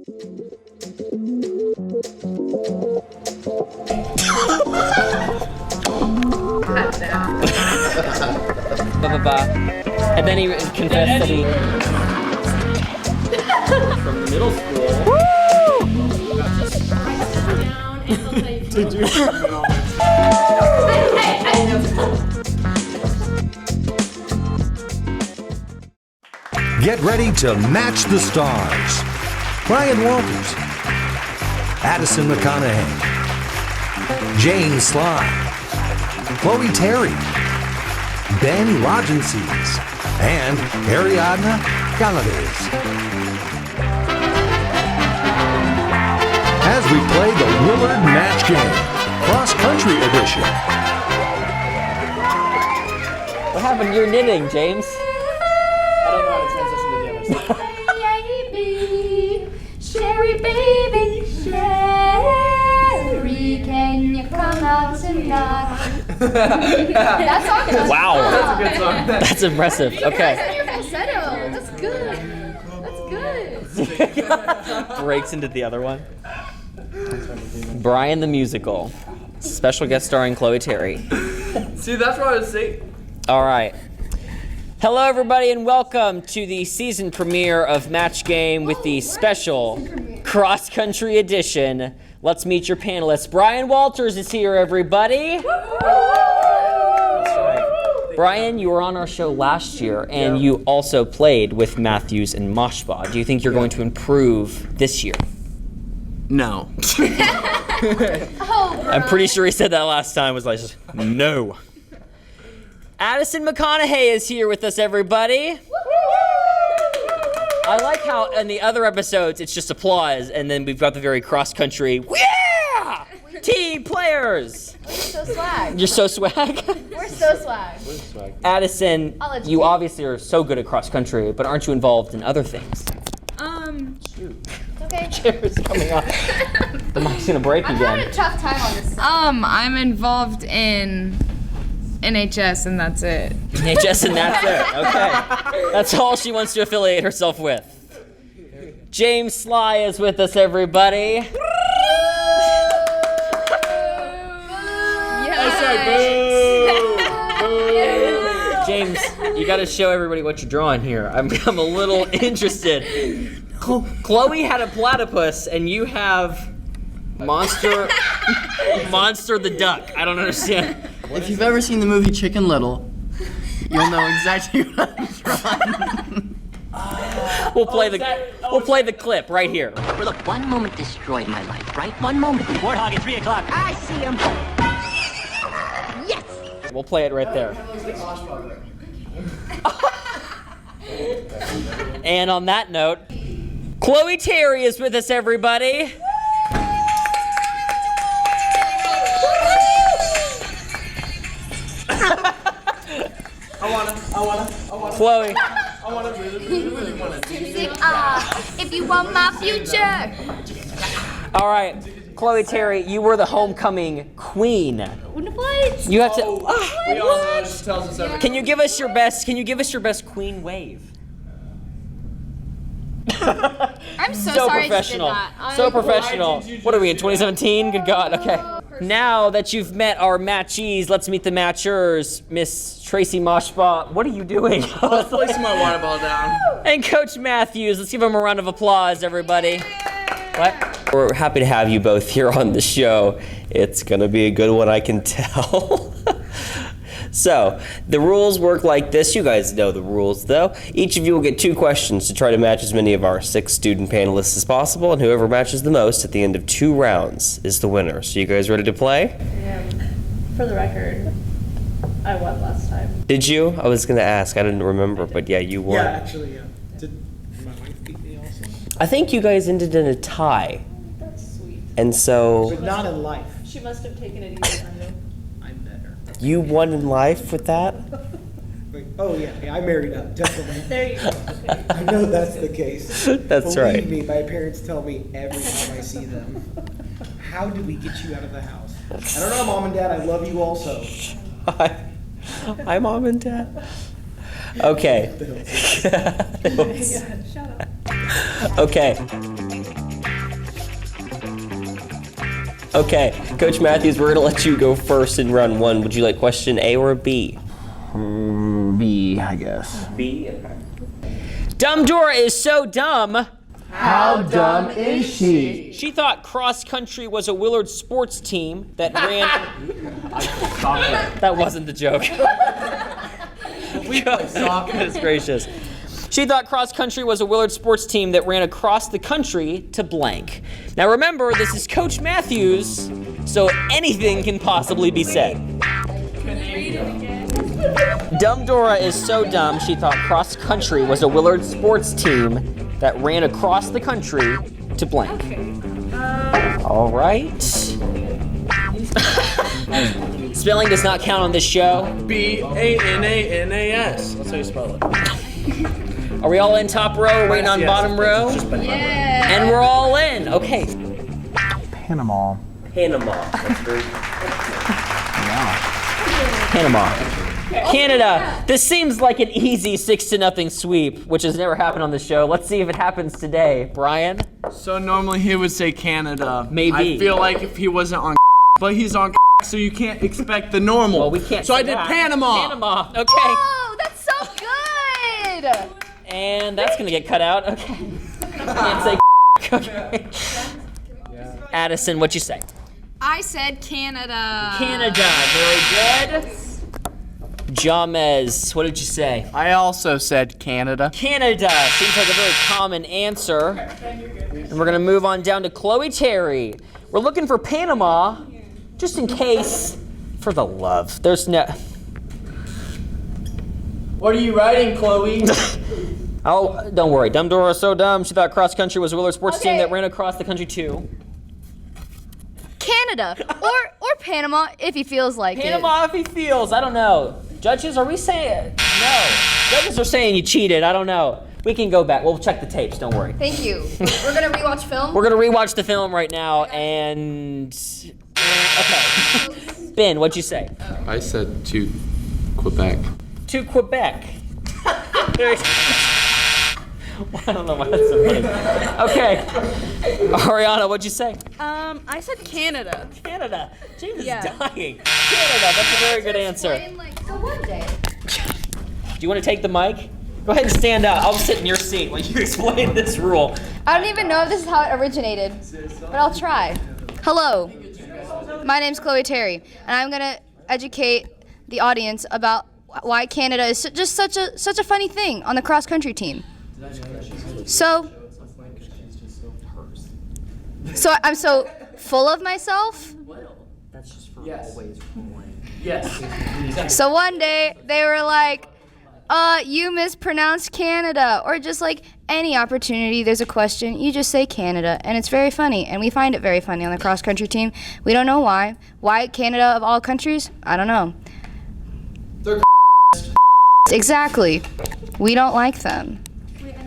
And then he confessed that he... From middle school. Woo! Did you? Get ready to match the stars. Brian Walters, Addison McConnaughey, Jane Sly, Chloe Terry, Ben Roggensees, and Ariadna Galaviz. As we play the Willard Match Game, Cross Country Edition. What happened to your knitting, James? I don't know how to transition to the other side. Baby, Sherry, baby, Sherry, can you come out tonight? That song is Wow. That's a good song. That's impressive. Okay. your falsetto. That's good. That's good. Breaks into the other one. Brian the Musical. Special guest starring Chloe Terry. See, that's what I was saying. All right. Hello, everybody, and welcome to the season premiere of Match Game with the special Cross Country Edition. Let's meet your panelists. Brian Walters is here, everybody. Brian, you were on our show last year, and you also played with Matthews and Mauschbaugh. Do you think you're going to improve this year? No. I'm pretty sure he said that last time. Was like, no. Addison McConnaughey is here with us, everybody. I like how in the other episodes it's just applause, and then we've got the very cross-country, yeah! Team players! We're so swag. You're so swag. We're so swag. Addison, I'll let you you obviously are so good at cross-country, but aren't you involved in other things? Okay. Chair's coming up. The mic's gonna break I'm again. having a tough time on this. I'm involved in NHS and that's it. NHS and that's it. Okay. That's all she wants to affiliate herself with. James Sly is with us, everybody. James, you got to show everybody what you're drawing here. I'm a little interested. Chloe had a platypus, and you have Monster the Duck. I don't understand. If you've ever seen the movie Chicken Little, you'll know exactly what I'm drawing. We'll play the clip right here. Look, one moment destroyed my life, right? One moment. Warthog at 3 o'clock. I see him. Yes. We'll play it right there. And on that note, Chloe Terry is with us, everybody. I wanna. Chloe. I wanna really wanna. If you want my future. All right, Chloe Terry, you were the homecoming queen. You have to. We all know she tells us everything. Can you give us your best? Can you give us your best queen wave? I'm so sorry professional. I did that. So professional. What are we in 2017? Good God. Okay. Now that you've met our matchees, let's meet the matchers. Miss Tracy Mauschbaugh, what are you doing? Let's place my water ball down. And Coach Matthews, let's give him a round of applause, everybody. What? We're happy to have you both here on the show. It's gonna be a good one, I can tell. So, the rules work like this. You guys know the rules, though. Each of you will get 2 questions to try to match as many of our 6 student panelists as possible, and whoever matches the most at the end of 2 rounds is the winner. So you guys ready to play? For the record, I won last time. Did you? I was gonna ask. I didn't remember, but yeah, you won. Yeah, actually, yeah. Did my wife beat me also? I think you guys ended in a tie. That's sweet. And so But not in life. She must have taken it easy on you. I'm better. you won in life with that? Wait, oh yeah, I married up, definitely. There you go. Okay. I know that's the case. That's Believe right. me, my parents tell me every time I see them. How did we get you out of the house? I don't know, Mom and Dad, I love you also. Hi, Mom and Dad. Okay. Shut up. Okay. Okay, Coach Matthews, we're gonna let you go first in round one. Would you like question A or B? B, I guess. B. Dumb Dora is so dumb. How dumb is she? She thought cross country was a Willard sports team that ran. That wasn't the joke. Goodness gracious. She thought cross country was a Willard sports team that ran across the country to blank. Now remember, this is Coach Matthews, so anything can possibly be said. Dumb Dora is so dumb she thought cross country was a Willard sports team that ran across the country to blank. All right. Spelling does not count on this show. B-A-N-A-N-A-S. That's how you spell it. Are we all in top row? We're waiting on bottom row? Yeah. And we're all in. Okay. Panama. That's very Panama. Canada. This seems like an easy 6-0 sweep, which has never happened on the show. Let's see if it happens today. Brian? So normally he would say Canada. Maybe. I feel like if he wasn't on but he's on so you can't expect the normal. Well, we can't So say I did that. Panama. Panama. Okay. Oh, that's so good. And that's going to get cut out. Okay. Can't say okay. Addison, what'd you say? I said Canada. Canada. Very good. Jamez, what did you say? I also said Canada. Canada seems like a very common answer. And we're gonna move on down to Chloe Terry. We're looking for Panama, just in case, for the love. There's no. What are you writing, Chloe? Oh, don't worry. Dumb Dora is so dumb. She thought cross country was a Willard sports team Okay. that ran across the country too. Canada or Panama if he feels like Panama if he feels. I don't know. Judges, are we saying no? Judges are saying you cheated. I don't know. We can go back. We'll check the tapes. Don't worry. it. Thank you. We're gonna rewatch film. We're gonna rewatch the film right now, and okay. Ben, what'd you say? I said to Quebec. To Quebec. I don't know why that's so funny. Okay. Ariana, what'd you say? I said Canada. Canada. James is Yeah. dying. Canada. That's a very good answer. So one day. Do you want to take the mic? Go ahead and stand up. I'll sit in your seat while you explain this rule. I don't even know if this is how it originated, but I'll try. Hello, my name's Chloe Terry, and I'm gonna educate the audience about why Canada is just such a funny thing on the cross country team. So I'm so full of myself. That's just for always. Yes. So one day they were like, you mispronounced Canada, or just like any opportunity there's a question, you just say Canada, and it's very funny, and we find it very funny on the cross country team. We don't know why. Why Canada of all countries? I don't know. They're Exactly. We don't like them.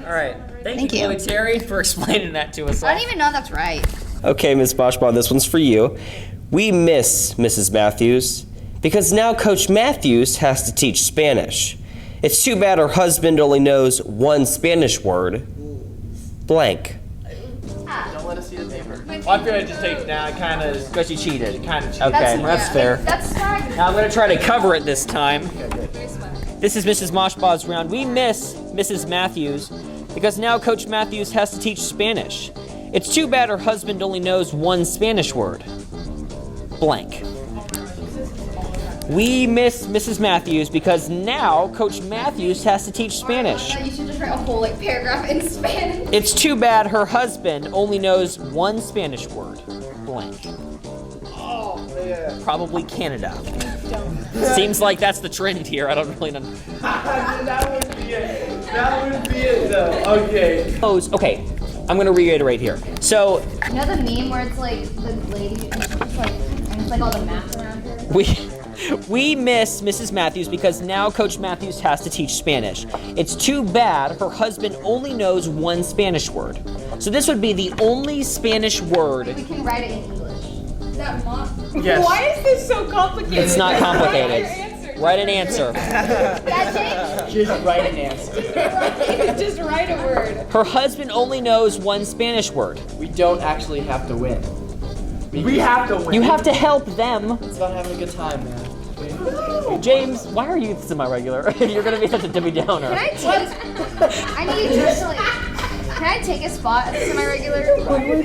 All right. Thank Thank you, you. Chloe Terry, for explaining that to us. I don't even know if that's right. Okay, Ms. Mauschbaugh, this one's for you. We miss Mrs. Matthews because now Coach Matthews has to teach Spanish. It's too bad her husband only knows one Spanish word, blank. Don't let us see the paper. Well, I feel I just take now. Kind of Because you cheated. kind of. Okay, that's fair. That's smart. Now I'm going to try to cover it this time. This is Mrs. Mauschbaugh's round. We miss Mrs. Matthews because now Coach Matthews has to teach Spanish. It's too bad her husband only knows one Spanish word, blank. We miss Mrs. Matthews because now Coach Matthews has to teach Spanish. You should just write a whole paragraph in Spanish. It's too bad her husband only knows one Spanish word, blank. Probably Canada. Seems like that's the trend here. I don't really know. That would be it. That would be it, though. Okay. Okay, I'm gonna reiterate here. So You know the meme where it's like the lady, and it's like all the math around her? we miss Mrs. Matthews because now Coach Matthews has to teach Spanish. It's too bad her husband only knows one Spanish word. So this would be the only Spanish word. We can write it in English. Yes. Why is this so complicated? It's not complicated. Write an answer. That Jake? Just write an answer. Just write a word. Her husband only knows one Spanish word. We don't actually have to win. We have to win. You have to help them. It's about having a good time, man. James, why are you semi-regular? You're gonna be such a Debbie Downer. Can I take? I need just to like. Can I take a spot as semi-regular? I'm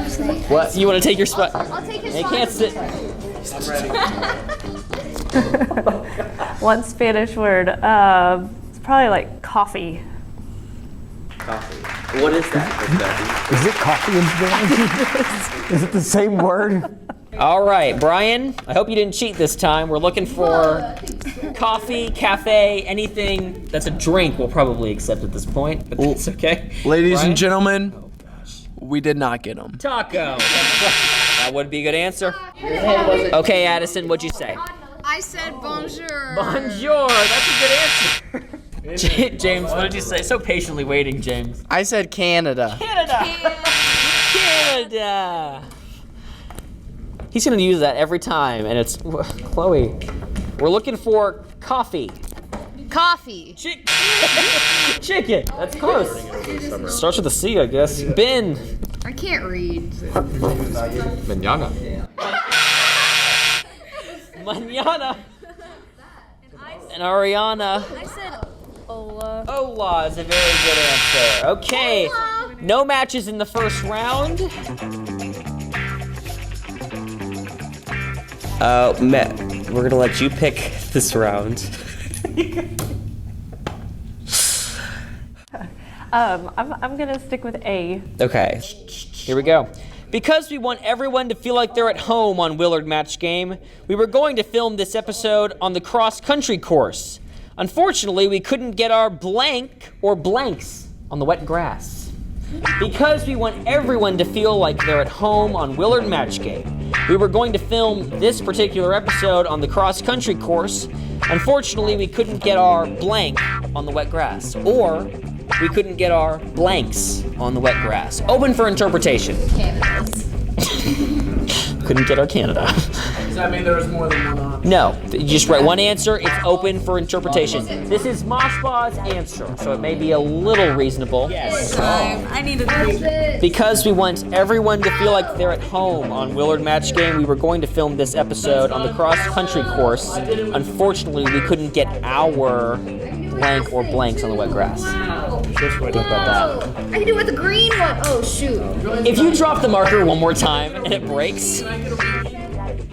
just saying. What? You want to take your spot? I'll take his They spot. can't sit. One Spanish word. It's probably like coffee. Coffee. What is that? Is it coffee in Spanish? Is it the same word? All right, Brian, I hope you didn't cheat this time. We're looking for coffee, cafe, anything that's a drink we'll probably accept at this point, but that's okay. Ladies Brian? and gentlemen, we did not get them. Taco. That would be a good answer. Okay, Addison, what'd you say? I said bonjour. Bonjour, that's a good answer. James, what did you say? So patiently waiting, James. I said Canada. Canada. He's gonna use that every time, and it's Chloe. We're looking for coffee. Coffee. Chicken. That's close. Starts with a C, I guess. Ben. I can't read. Manana. Manana. And Ariana. I said Ola. Ola is a very good answer. Okay. No matches in the first round. Matt, we're gonna let you pick this round. I'm gonna stick with A. Okay, here we go. Because we want everyone to feel like they're at home on Willard Match Game, we were going to film this episode on the cross-country course. Unfortunately, we couldn't get our blank or blanks on the wet grass. Because we want everyone to feel like they're at home on Willard Match Game, we were going to film this particular episode on the cross-country course. Unfortunately, we couldn't get our blank on the wet grass, or we couldn't get our blanks on the wet grass. Open for interpretation. Couldn't get our Canada. Does that mean there was more than one option? No, you just write one answer, it's open for interpretation. This is Mauschbaugh's answer, so it may be a little reasonable. Yes. I need a Because we want everyone to feel like they're at home on Willard Match Game, we were going to film this episode on the cross-country course. Unfortunately, we couldn't get our blank or blanks on the wet grass. Think about that. I can do it with the green one. Oh shoot. If you drop the marker one more time and it breaks,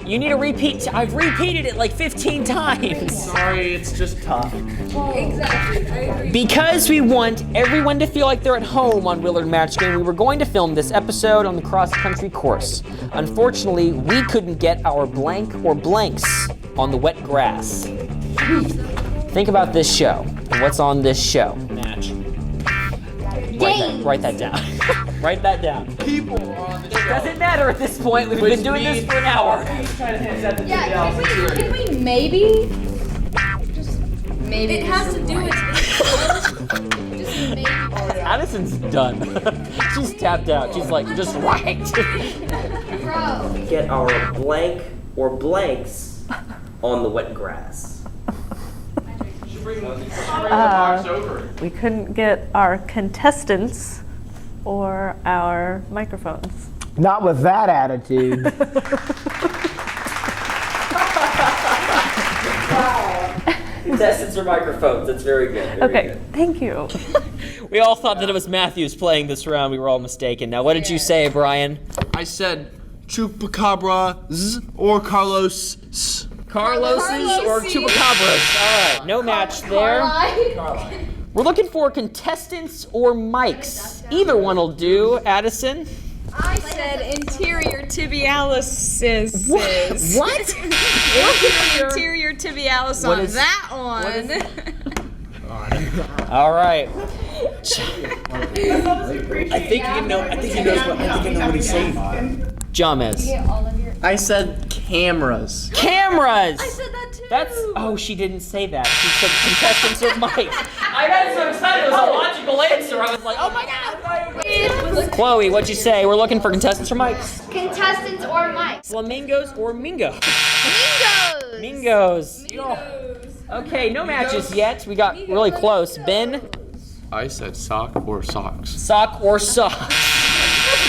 you need to repeat. I've repeated it like 15 times. Sorry, it's just tough. Exactly. Because we want everyone to feel like they're at home on Willard Match Game, we were going to film this episode on the cross-country course. Unfortunately, we couldn't get our blank or blanks on the wet grass. Think about this show and what's on this show. Match. Write that down. Write that down. People are on the show. Doesn't matter at this point. We've been doing this for an hour. Yeah, can we maybe? Maybe it has to do with Just maybe. Addison's done. She's tapped out. She's like, just right. Bro. Get our blank or blanks on the wet grass. We couldn't get our contestants or our microphones. Not with that attitude. Contestants or microphones. That's very good. Very Okay, good. thank you. We all thought that it was Matthews playing this round. We were all mistaken. Now, what did you say, Brian? I said Chupacabra or Carlos. Carlos's or Chupacabras. All right, no match there. We're looking for contestants or mics. Either one will do. Addison? I said interior tibialis. What? Interior tibialis What on is- that one. All right. I think he knows what he's saying. Jamez. I said cameras. Cameras! I said that too. Oh, she didn't say that. She said contestants or mics. I got so excited. It was a logical answer. I was like, oh my God. Chloe, what'd you say? We're looking for contestants or mics. Contestants or mics. Flamingos or mingo? Mingos. Mingos. Okay, no matches yet. We got really close. Ben? I said sock or socks. Sock or socks?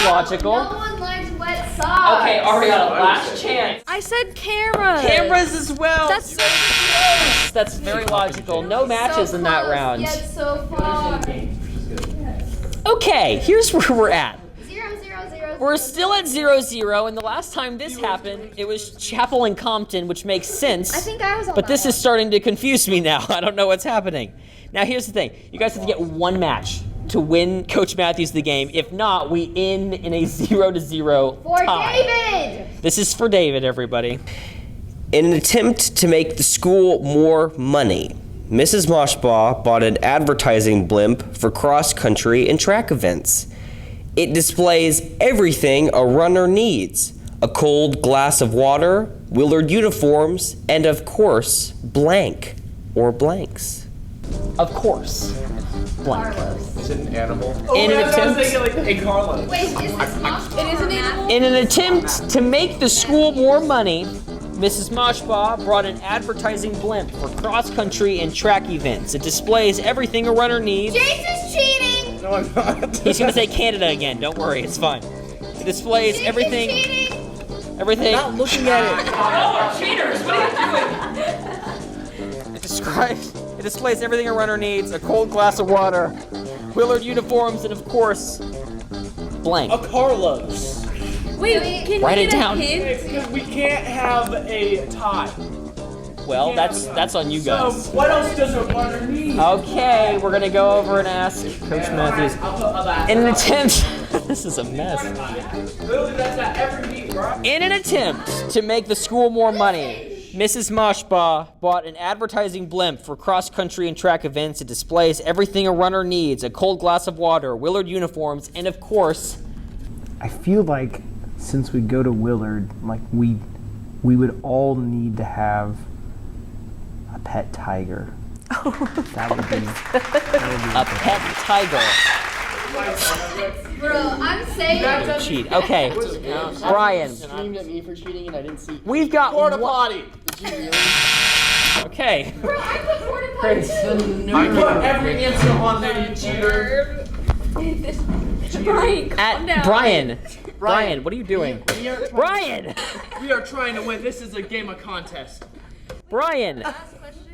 Logical. No one likes wet sucks. Okay, Ariadna, last chance. I said cameras. Cameras as well. That's so close. That's very logical. No matches in that round. Yet so far. Okay, here's where we're at. 0, 0, 0. We're still at 0-0, and the last time this happened, it was Chapel and Compton, which makes sense. I think I was on But that this is starting to confuse me now. I don't know what's happening. Now, here's the thing. You guys have to get one match to win Coach Matthews the game. If not, we end in a 0-0 For tie. David. This is for David, everybody. In an attempt to make the school more money, Mrs. Mauschbaugh bought an advertising blimp for cross-country and track events. It displays everything a runner needs: a cold glass of water, Willard uniforms, and of course, blank or blanks. Of course, blank. Is it an animal? In an attempt, Hey, Carlos. Wait, is this Mauschbaugh? It is an animal. in an attempt to make the school more money, Mrs. Mauschbaugh brought an advertising blimp for cross-country and track events. It displays everything a runner needs. Jason's cheating. No, I'm not. He's gonna say Canada again. Don't worry, it's fine. It displays Jason's everything. cheating. Everything. Not looking at it. Oh, cheaters! What are you doing? It displays everything a runner needs: a cold glass of water, Willard uniforms, and of course, blank. Carlos. Wait, can Write we it get down. a hint? Because we can't have a tie. Well, that's on you guys. What else does a runner need? Okay, we're gonna go over and ask Coach Matthews. In an attempt, this is a mess. In an attempt to make the school more money, Mrs. Mauschbaugh bought an advertising blimp for cross-country and track events. It displays everything a runner needs: a cold glass of water, Willard uniforms, and of course, I feel like since we go to Willard, like we would all need to have a pet tiger. That would be a pet tiger. Bro, I'm saying. Cheat. Okay, Brian. Screamed at me for cheating and I didn't see. We've got Porta potty. Okay. Bro, I put porta potty. I put every answer on there, you cheater. Brian, calm down. Brian, what are you doing? Brian! We are trying to win. This is a game of contest. Brian!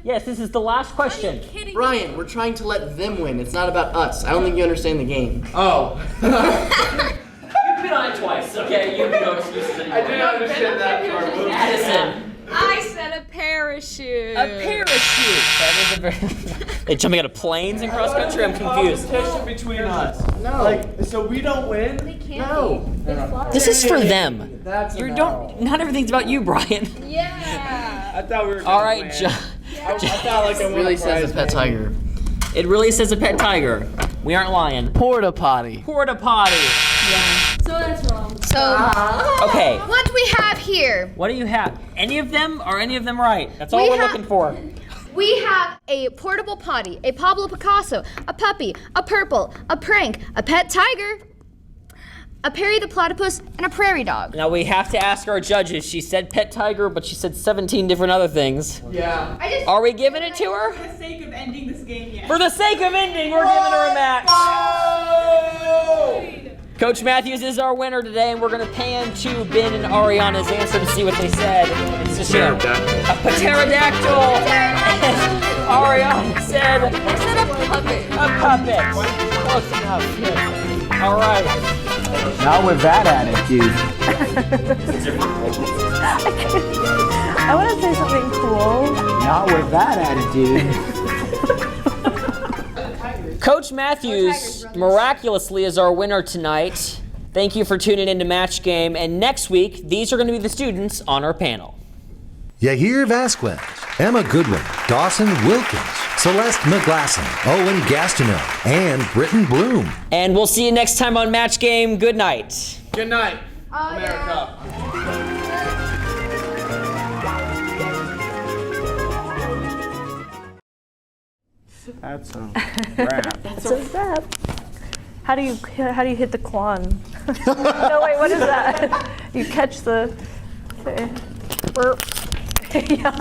Yes, this is the last question. Brian, we're trying to let them win. It's not about us. I don't think you understand the game. Oh. You've been on it twice, okay? You have no excuses anymore. I didn't understand that part. Addison. I said a parachute. A parachute. That is a very... They jumping out of planes in cross country? I'm confused. Competition between us. No. Like, so we don't win? They can't No. be. They fly. This is for them. That's You don't. Not everything's about you, Brian. Yeah. I thought we were. All right, win. John. I thought like I It won really a says a prize pet money. tiger. It really says a pet tiger. We aren't lying. Porta potty. Porta potty. So that's wrong. So, Okay. what do we have here? What do you have? Any of them? Are any of them right? That's all We we're have- looking for. We have a portable potty, a Pablo Picasso, a puppy, a purple, a prank, a pet tiger, a Perry the platypus, and a prairie dog. Now we have to ask our judges. She said pet tiger, but she said 17 different other things. Yeah. Are we giving it to her? For the sake of ending this game, yes. For the sake of ending, we're giving her a match. Coach Matthews is our winner today, and we're going to pan to Ben and Ariana's answer to see what they said. It's just a pterodactyl. Ariana said I said a puppet. a puppet. Close enough. Yeah. All right. not with that attitude. I want to say something cool. Not with that attitude. Coach Matthews miraculously is our winner tonight. Thank you for tuning in to Match Game. And next week, these are going to be the students on our panel. Yahir Vasquez, Emma Goodwin, Dawson Wilkins, Celeste McGlasson, Owen Gastineau, and Britton Bloom. And we'll see you next time on Match Game. Good night. Good night, America. That's a wrap. That's a wrap. How do you hit the quan? No, wait, what is that? You catch the burp. Yeah.